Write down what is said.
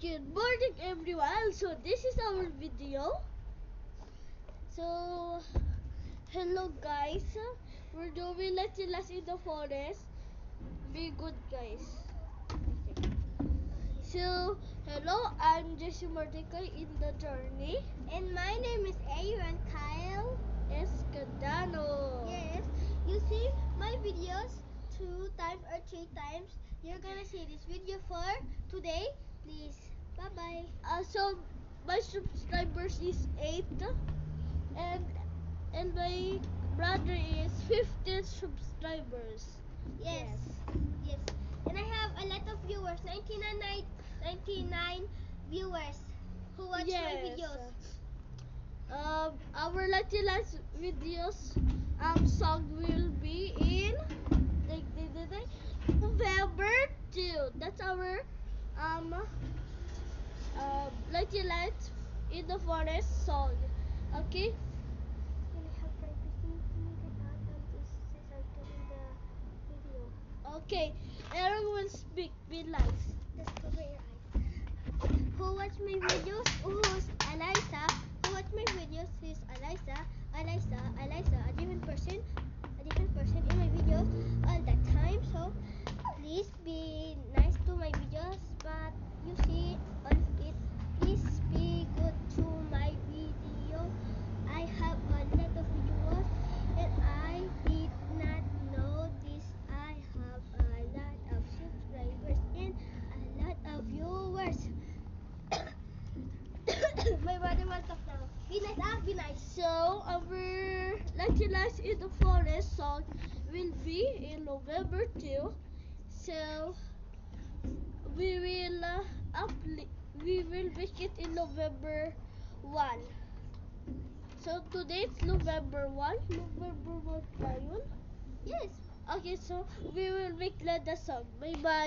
Good morning everyone. So this is our video. So hello guys. We're doing Let's Last in the Forest. Be good guys. Okay. So hello, I'm Jesse Mordecai in the journey. And my name is Aaron Kyle Escadano. Yes, you see my videos 2 times or 3 times. You're gonna see this video for today. Please, bye bye. So my subscribers is 8 and my brother is 15 subscribers. Yes, yes. And I have a lot of viewers, 99 viewers who watch my videos. Our Let's Last videos song will be in November 2. That's our Let's Last in the Forest song. Okay? Can I have privacy? Can you get out and just say something in the video? Okay. Everyone speak. Be nice. Just cover your eyes. Who watch my videos? Who's Eliza? Who watch my videos? Who's Eliza? Eliza, a different person in my videos all the time. So please be nice to my videos, but you see all of it. Please be good to my video. I have a lot of videos and I did not know this. I have a lot of subscribers and a lot of viewers. My brother will talk now. Be nice, be nice. So our Let's Last in the Forest song will be in November 2. So we will we will make it in November 1. So today it's November 1. November 1 tayo. Yes. Okay, so we will make the song. Bye bye.